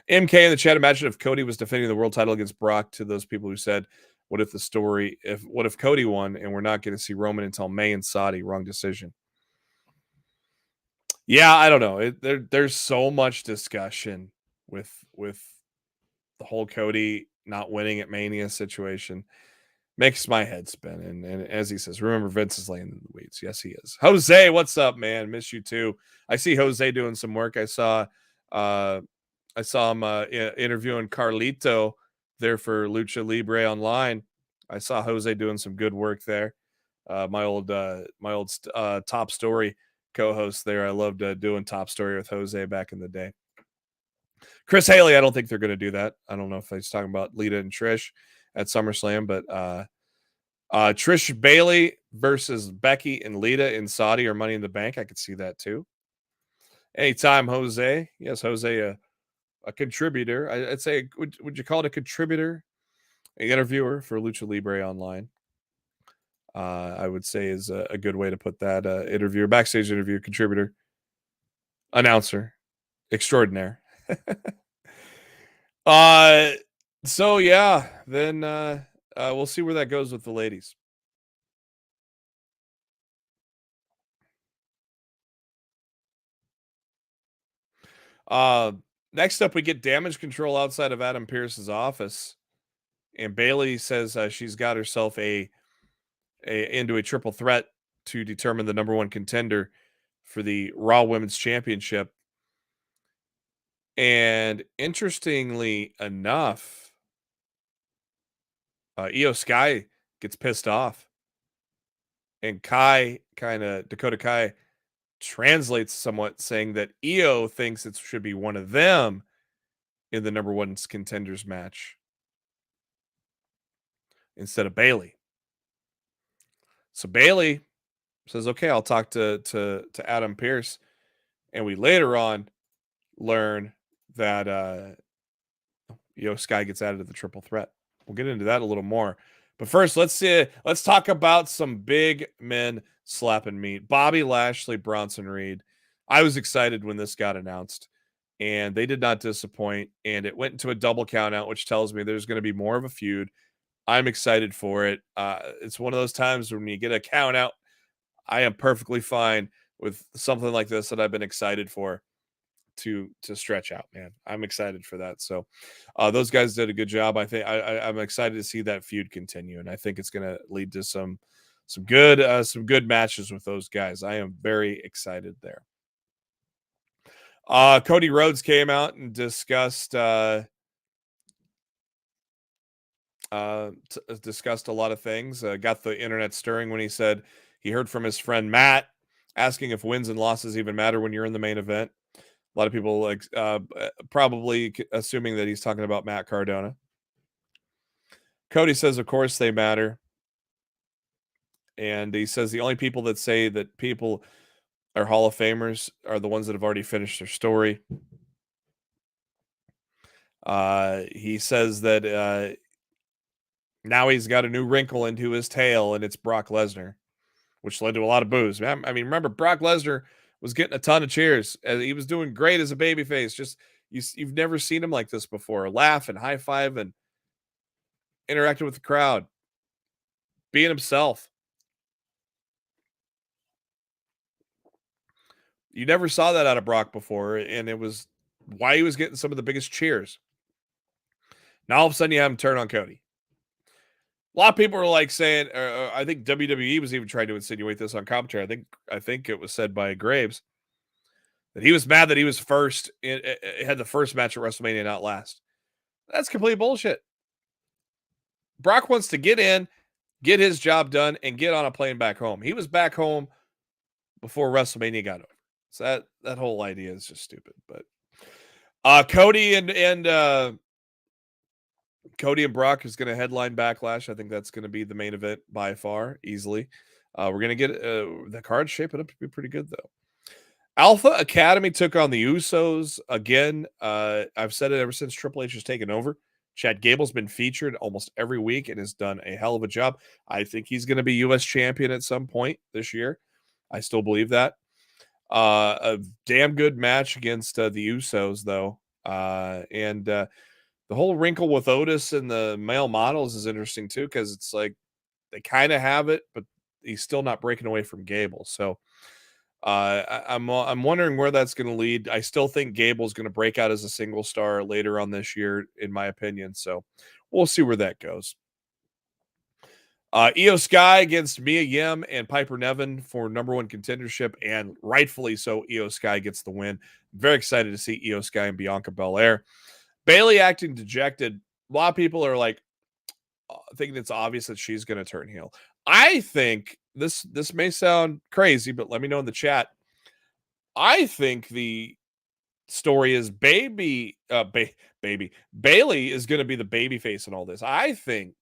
MK in the chat, imagine if Cody was defending the world title against Brock. To those people who said, what if Cody won and we're not going to see Roman until May in Saudi? Wrong decision. Yeah, I don't know. There's so much discussion with the whole Cody not winning at Mania situation. Makes my head spin. And as he says, remember, Vince is laying in the weeds. Yes, he is. Jose, what's up, man? Miss you too. I see Jose doing some work. I saw him interviewing Carlito there for Lucha Libre Online. I saw Jose doing some good work there. My old Top Story co-host there. I loved doing Top Story with Jose back in the day. Chris Haley, I don't think they're going to do that. I don't know if he's talking about Lita and Trish at SummerSlam, but Trish Bailey versus Becky and Lita in Saudi or Money in the Bank. I could see that too. Anytime, Jose. Yes, Jose, a contributor. I'd say, would you call it a contributor? An interviewer for Lucha Libre Online. I would say is a good way to put that. Interviewer, backstage interview, contributor, announcer, extraordinaire. So yeah, then we'll see where that goes with the ladies. Next up, we get Damage Control outside of Adam Pearce's office, and Bailey says she's got herself into a triple threat to determine the number one contender for the Raw Women's Championship And interestingly enough, Io Sky gets pissed off, and Dakota Kai translates somewhat, saying that Io thinks it should be one of them in the number one contenders match instead of Bayley. So Bayley says, "Okay, I'll talk to Adam Pearce," and we later on learn that Io Sky gets added to the triple threat. We'll get into that a little more. But first, let's talk about some big men slapping meat. Bobby Lashley, Bronson Reed. I was excited when this got announced, and they did not disappoint. And it went into a double count out, which tells me there's going to be more of a feud. I'm excited for it. It's one of those times when you get a count out, I am perfectly fine with something like this that I've been excited for to stretch out, man. I'm excited for that. So those guys did a good job. I think I'm excited to see that feud continue, and I think it's going to lead to some good matches with those guys. I am very excited there. Cody Rhodes came out and discussed discussed a lot of things. Got the internet stirring when he said he heard from his friend Matt asking if wins and losses even matter when you're in the main event. A lot of people probably assuming that he's talking about Matt Cardona. Cody says, of course they matter. And he says the only people that say that people are Hall of Famers are the ones that have already finished their story. He says that now he's got a new wrinkle into his tail, and it's Brock Lesnar, which led to a lot of boos. I mean, remember, Brock Lesnar was getting a ton of cheers. He was doing great as a babyface. Just you've never seen him like this before. Laugh and high five and interacting with the crowd, being himself. You never saw that out of Brock before, and it was why he was getting some of the biggest cheers. Now all of a sudden you have him turn on Cody. A lot of people are like saying, I think WWE was even trying to insinuate this on commentary. I think it was said by Graves that he was mad that he was first, had the first match at WrestleMania, not last. That's complete bullshit. Brock wants to get in, get his job done, and get on a plane back home. He was back home before WrestleMania got over. So that whole idea is just stupid. But Cody and Brock is going to headline Backlash. I think that's going to be the main event by far, easily. We're going to get the card shaping up to be pretty good, though. Alpha Academy took on the Usos again. I've said it ever since Triple H has taken over. Chad Gable's been featured almost every week and has done a hell of a job. I think he's going to be U.S. champion at some point this year. I still believe that. A damn good match against the Usos, though. And the whole wrinkle with Otis and the male models is interesting, too, because it's like they kind of have it, but he's still not breaking away from Gable. So I'm wondering where that's going to lead. I still think Gable's going to break out as a single star later on this year, in my opinion. So we'll see where that goes. Io Sky against Mia Yim and Piper Niven for number one contendership, and rightfully so, Io Sky gets the win. Very excited to see Io Sky and Bianca Belair. Bayley acting dejected. A lot of people are like thinking it's obvious that she's going to turn heel. I think this may sound crazy, but let me know in the chat. I think the story is Bayley is going to be the baby face in all this. I think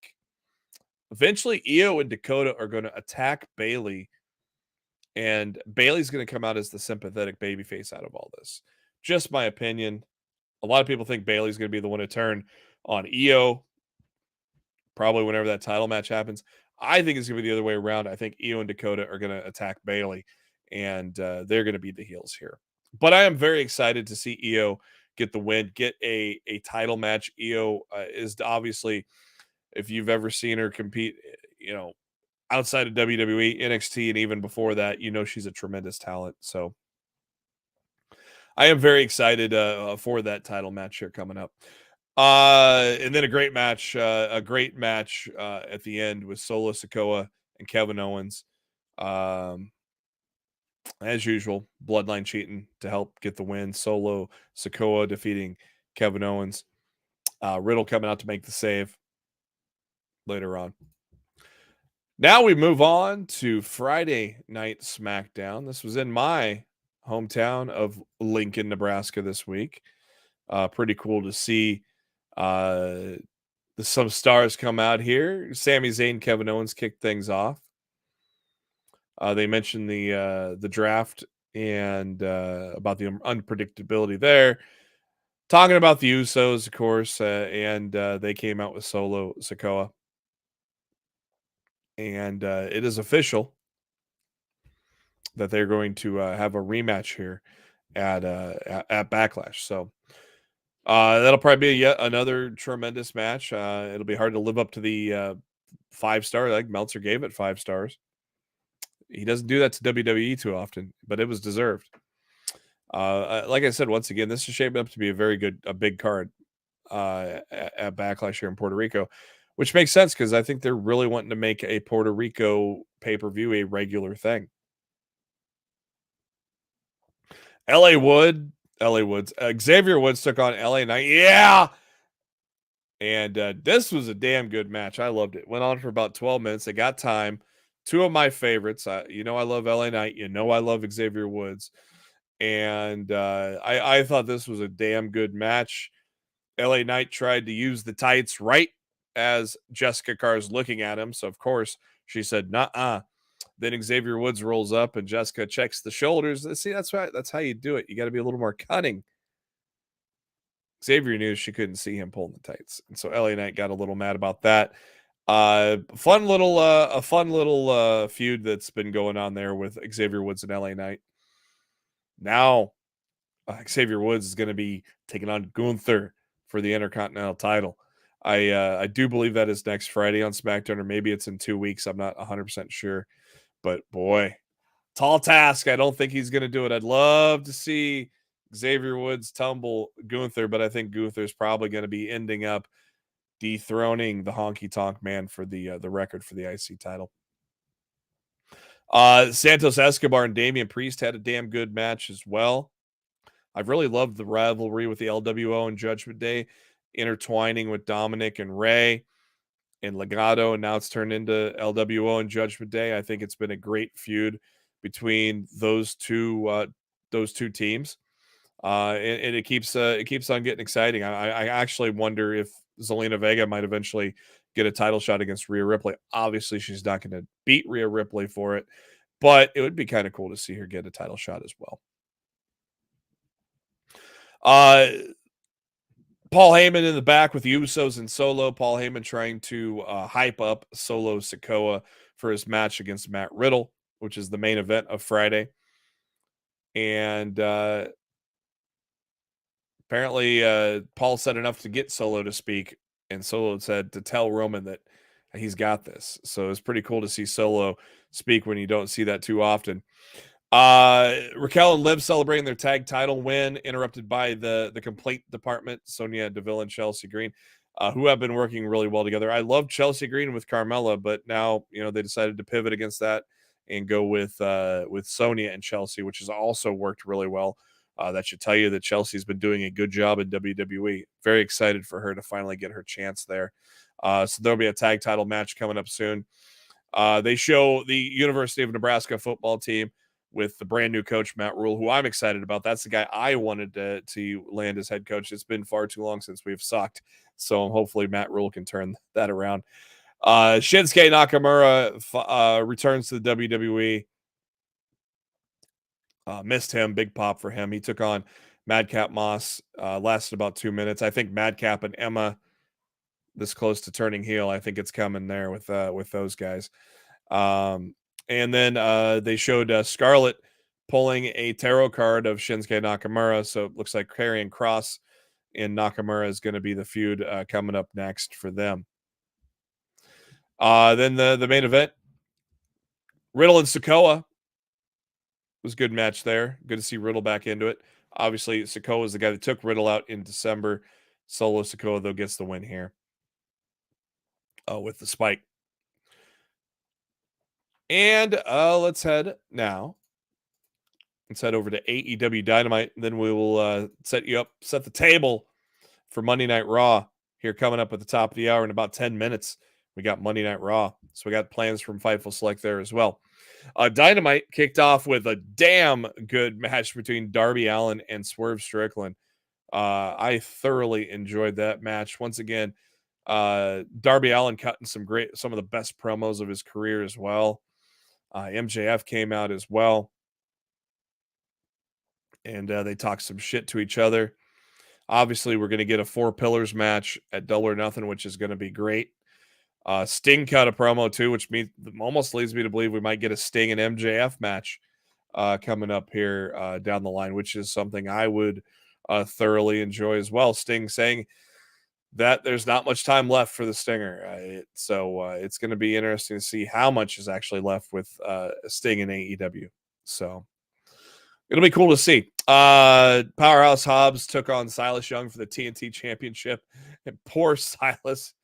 eventually Io and Dakota are going to attack Bayley, and Bayley's going to come out as the sympathetic baby face out of all this. Just my opinion. A lot of people think Bayley's going to be the one to turn on Io, probably whenever that title match happens. I think it's going to be the other way around. I think Io and Dakota are going to attack Bayley, and they're going to be the heels here. But I am very excited to see Io get the win, get a title match. Io is obviously, if you've ever seen her compete, outside of WWE, NXT, and even before that, she's a tremendous talent. So I am very excited for that title match here coming up. And then a great match at the end with Solo Sikoa and Kevin Owens. As usual, bloodline cheating to help get the win. Solo Sikoa defeating Kevin Owens. Riddle coming out to make the save later on. Now we move on to Friday Night SmackDown. This was in my hometown of Lincoln, Nebraska this week. Pretty cool to see some stars come out here. Sami Zayn, Kevin Owens kicked things off. They mentioned the draft and about the unpredictability there. Talking about the Usos, of course, and they came out with Solo Sikoa. And it is official that they're going to have a rematch here at Backlash. So that'll probably be yet another tremendous match. It'll be hard to live up to the 5-star, like Meltzer gave it 5 stars. He doesn't do that to WWE too often, but it was deserved. Like I said, once again, this is shaping up to be a big card at Backlash here in Puerto Rico, which makes sense because I think they're really wanting to make a Puerto Rico pay-per-view a regular thing. LA Woods, Xavier Woods took on LA Knight. Yeah. And this was a damn good match. I loved it. Went on for about 12 minutes. They got time. 2 of my favorites. I love LA Knight. I love Xavier Woods. And I thought this was a damn good match. LA Knight tried to use the tights right as Jessica Carr's looking at him. So, of course, she said, nuh-uh. Then Xavier Woods rolls up and Jessica checks the shoulders. See, that's right. That's how you do it. You got to be a little more cunning. Xavier knew she couldn't see him pulling the tights. And so LA Knight got a little mad about that. A fun little feud that's been going on there with Xavier Woods and LA Knight. Now, Xavier Woods is going to be taking on Gunther for the Intercontinental title. I do believe that is next Friday on SmackDown, or maybe it's in 2 weeks. I'm not 100% sure. But boy, tall task. I don't think he's going to do it. I'd love to see Xavier Woods tumble Gunther, but I think Gunther's probably going to be ending up dethroning the Honky Tonk Man for the record for the IC title. Santos Escobar and Damian Priest had a damn good match as well. I've really loved the rivalry with the LWO and Judgment Day intertwining with Dominic and Ray and Legado, and now it's turned into LWO and Judgment Day. I think it's been a great feud between those two teams, and it keeps on getting exciting. I actually wonder if Zelina Vega might eventually get a title shot against Rhea Ripley. Obviously, she's not going to beat Rhea Ripley for it, but it would be kind of cool to see her get a title shot as well. Paul Heyman in the back with the Usos and Solo. Paul Heyman trying to hype up Solo Sikoa for his match against Matt Riddle, which is the main event of Friday. And apparently Paul said enough to get Solo to speak, and Solo said to tell Roman that he's got this. So it's pretty cool to see Solo speak when you don't see that too often. Raquel and Liv celebrating their tag title win, interrupted by the complaint department, Sonya Deville and Chelsea Green, who have been working really well together. I love Chelsea Green with Carmella, but now they decided to pivot against that and go with Sonya and Chelsea, which has also worked really well. That should tell you that Chelsea's been doing a good job in WWE. Very excited for her to finally get her chance there. So there'll be a tag title match coming up soon. They show the University of Nebraska football team with the brand new coach, Matt Rule, who I'm excited about. That's the guy I wanted to land as head coach. It's been far too long since we've sucked. So hopefully Matt Rule can turn that around. Shinsuke Nakamura returns to the WWE. Missed him. Big pop for him. He took on Madcap Moss. Lasted about 2 minutes. I think Madcap and Emma, this close to turning heel, I think it's coming there with those guys. And then they showed Scarlett pulling a tarot card of Shinsuke Nakamura. So it looks like Karrion Kross and Nakamura is going to be the feud coming up next for them. Then the main event, Riddle and Sikoa. Was a good match there. Good to see Riddle back into it. Obviously, Sikoa is the guy that took Riddle out in December. Solo Sikoa, though, gets the win here with the spike. And let's head now Let's head over to AEW Dynamite. Then we will set the table for Monday Night Raw here coming up at the top of the hour in about 10 minutes. We got Monday Night Raw. So we got plans from Fightful Select there as well. Dynamite kicked off with a damn good match between Darby Allin and Swerve Strickland. I thoroughly enjoyed that match. Once again, Darby Allin cutting some of the best promos of his career as well. MJF came out as well. And they talked some shit to each other. Obviously, we're going to get a 4 Pillars match at Double or Nothing, which is going to be great. Sting cut a promo too, which almost leads me to believe we might get a Sting and MJF match coming up here down the line, which is something I would thoroughly enjoy as well. Sting saying that there's not much time left for the Stinger. So it's going to be interesting to see how much is actually left with Sting and AEW. So it'll be cool to see. Powerhouse Hobbs took on Silas Young for the TNT Championship. And poor Silas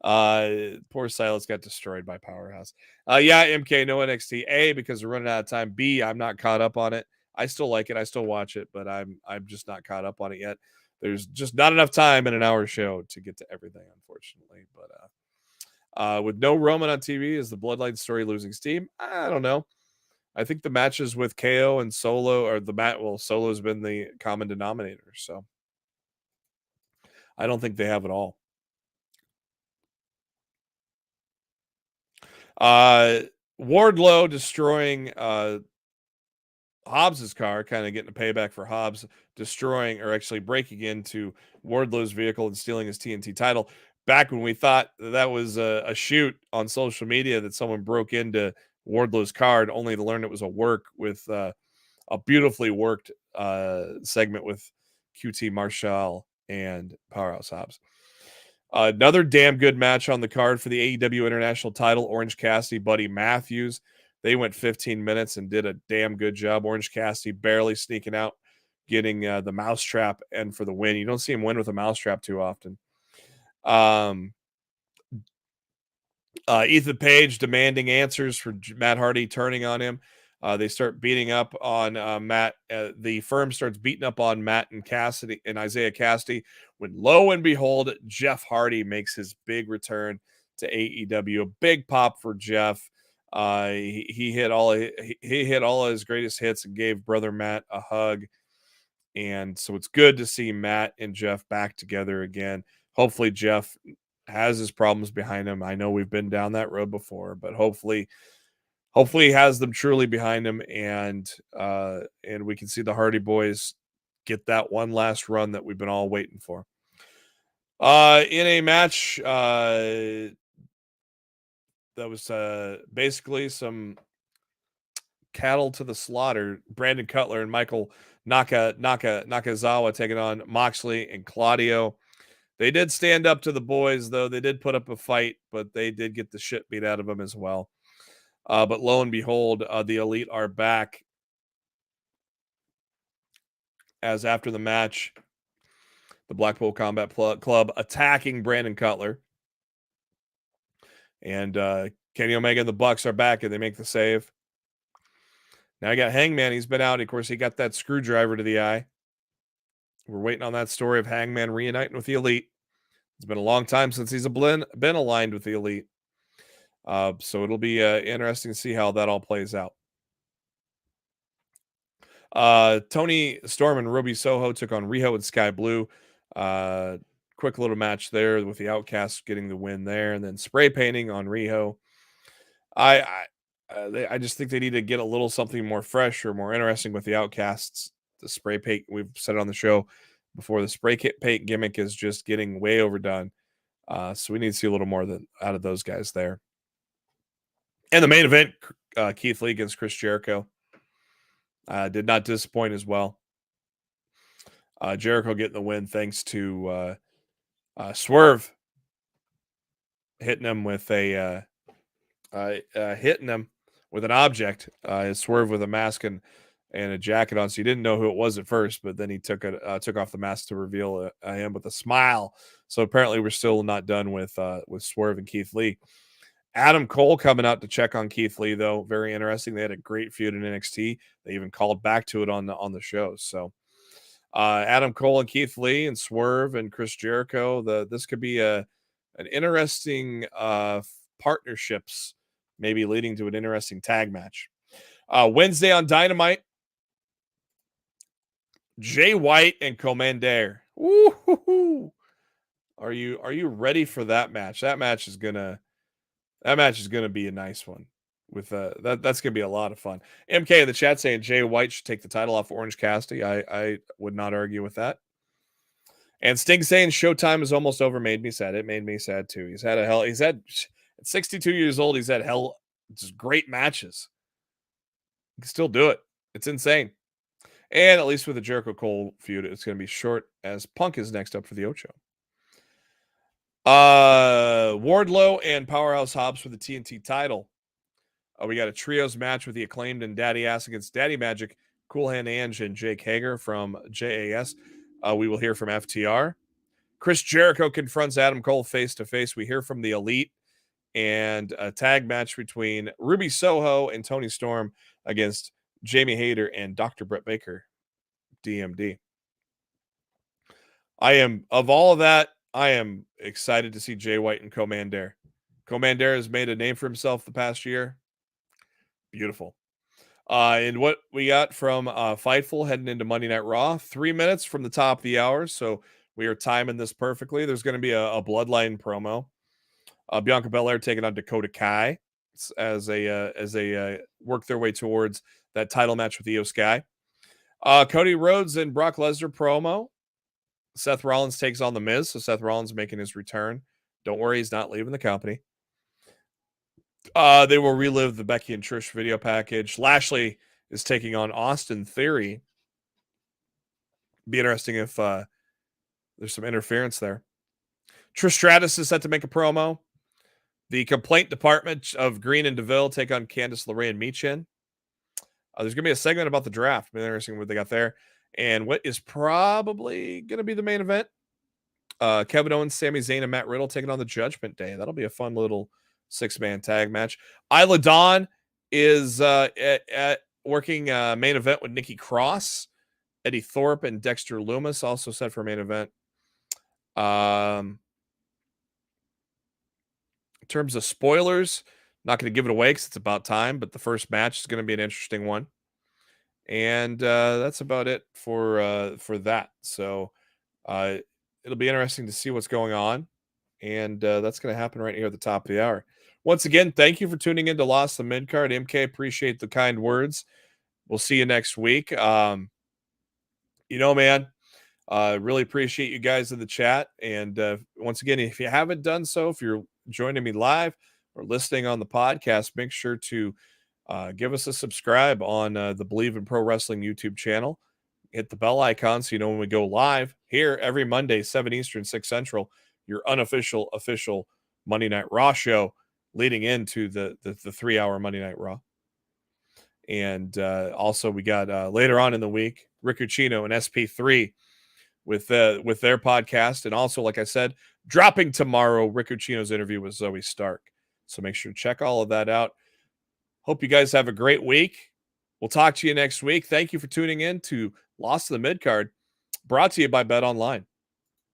got destroyed by Powerhouse. MK, no NXT. A, because we're running out of time. B, I'm not caught up on it. I still like it. I still watch it, but I'm just not caught up on it yet. There's just not enough time in an hour show to get to everything, unfortunately. But with no Roman on TV, is the Bloodline story losing steam? I don't know. I think the matches with KO and Solo Solo's been the common denominator. So I don't think they have it all. Wardlow destroying Hobbs's car, kind of getting a payback for Hobbs destroying or actually breaking into Wardlow's vehicle and stealing his TNT title. Back when we thought that was a shoot on social media that someone broke into Wardlow's card, only to learn it was a work with a beautifully worked segment with QT Marshall and Powerhouse Hobbs. Another damn good match on the card for the AEW International title. Orange Cassidy, Buddy Matthews. They went 15 minutes and did a damn good job. Orange Cassidy barely sneaking out, getting the mousetrap and for the win. You don't see him win with a mousetrap too often. Ethan Page demanding answers for Matt Hardy, turning on him. They start beating up on Matt. The firm starts beating up on Matt and Cassidy and Isaiah Cassidy. When lo and behold, Jeff Hardy makes his big return to AEW. A big pop for Jeff. He hit all of his greatest hits and gave brother Matt a hug. And so it's good to see Matt and Jeff back together again. Hopefully Jeff has his problems behind him. I know we've been down that road before, but hopefully he has them truly behind him, and we can see the Hardy Boys get that one last run that we've been all waiting for. In a match that was basically some cattle to the slaughter, Brandon Cutler and Michael Nakazawa taking on Moxley and Claudio. They did stand up to the boys, though. They did put up a fight, but they did get the shit beat out of them as well. But lo and behold, the Elite are back. As after the match, the Blackpool Combat Club attacking Brandon Cutler. And Kenny Omega and the Bucks are back, and they make the save. Now I got Hangman. He's been out. Of course, he got that screwdriver to the eye. We're waiting on that story of Hangman reuniting with the Elite. It's been a long time since he's been aligned with the Elite. So it'll be interesting to see how that all plays out. Tony Storm and Ruby Soho took on Riho and Sky Blue. Quick little match there with the Outcasts getting the win there, and then spray painting on Riho. I just think they need to get a little something more fresh or more interesting with the Outcasts. The spray paint, we've said it on the show before, the spray paint gimmick is just getting way overdone. So we need to see a little more out of those guys there. And the main event, Keith Lee against Chris Jericho, did not disappoint as well. Jericho getting the win thanks to Swerve hitting him with an object. Swerve with a mask and a jacket on, so you didn't know who it was at first, but then he took off the mask to reveal him with a smile. So apparently we're still not done with Swerve and Keith Lee. Adam Cole coming out to check on Keith Lee, though. Very interesting. They had a great feud in NXT. They even called back to it on the show. So Adam Cole and Keith Lee and Swerve and Chris Jericho. This could be an interesting partnerships, maybe leading to an interesting tag match. Wednesday on Dynamite, Jay White and Commander. Woo-hoo-hoo. Are you ready for that match? That match is gonna be a nice one. With that's gonna be a lot of fun. MK in the chat saying Jay White should take the title off Orange Cassidy. I would not argue with that. And Sting saying Showtime is almost over made me sad. It made me sad too. He's had at 62 years old, he's had just great matches. He can still do it. It's insane. And at least with the Jericho Cole feud, it's going to be short as Punk is next up for the Ocho. Wardlow and Powerhouse Hobbs for the TNT title. We got a trios match with the Acclaimed and Daddy Ass against Daddy Magic, Cool Hand Ange, and Jake Hager from JAS. We will hear from FTR. Chris Jericho confronts Adam Cole face-to-face. We hear from the Elite. And a tag match between Ruby Soho and Tony Storm against Jamie Hayter and Dr. Britt Baker, DMD. Of all of that, I am excited to see Jay White and Commander. Commander has made a name for himself the past year. Beautiful. And what we got from Fightful heading into Monday Night Raw, 3 minutes from the top of the hour. So we are timing this perfectly. There's going to be a Bloodline promo. Bianca Belair taking on Dakota Kai as they work their way towards that title match with Io Sky. Cody Rhodes and Brock Lesnar promo. Seth Rollins takes on The Miz, so Seth Rollins making his return. Don't worry, he's not leaving the company. They will relive the Becky and Trish video package. Lashley is taking on Austin Theory. Be interesting if there's some interference there. Trish Stratus is set to make a promo. The complaint department of Green and DeVille take on Candice LeRae and Michin. There's going to be a segment about the draft. Be interesting what they got there. And what is probably going to be the main event. Kevin Owens, Sami Zayn, and Matt Riddle taking on the Judgment Day. That'll be a fun little 6-man tag match. Isla Dawn is at working main event with Nikki Cross. Eddie Thorpe and Dexter Lumis also set for main event. In terms of spoilers, not going to give it away because it's about time, but the first match is going to be an interesting one. And that's about it for that. So it'll be interesting to see what's going on. And that's going to happen right here at the top of the hour. Once again, thank you for tuning in to Lost in the Midcard. MK, appreciate the kind words. We'll see you next week. Man, really appreciate you guys in the chat. And once again, if you haven't done so, if you're joining me live or listening on the podcast, make sure to give us a subscribe on the Believe in Pro Wrestling YouTube channel. Hit the bell icon so you know when we go live here every Monday, 7 Eastern, 6 Central, your unofficial, official Monday Night Raw show leading into the 3-hour Monday Night Raw. And also we got later on in the week, Rick Ucchino and SP3 with their podcast. And also, like I said, dropping tomorrow, Rick Ucchino's interview with Zoe Stark. So make sure to check all of that out. Hope you guys have a great week. We'll talk to you next week. Thank you for tuning in to Lost in the Midcard, brought to you by Bet Online.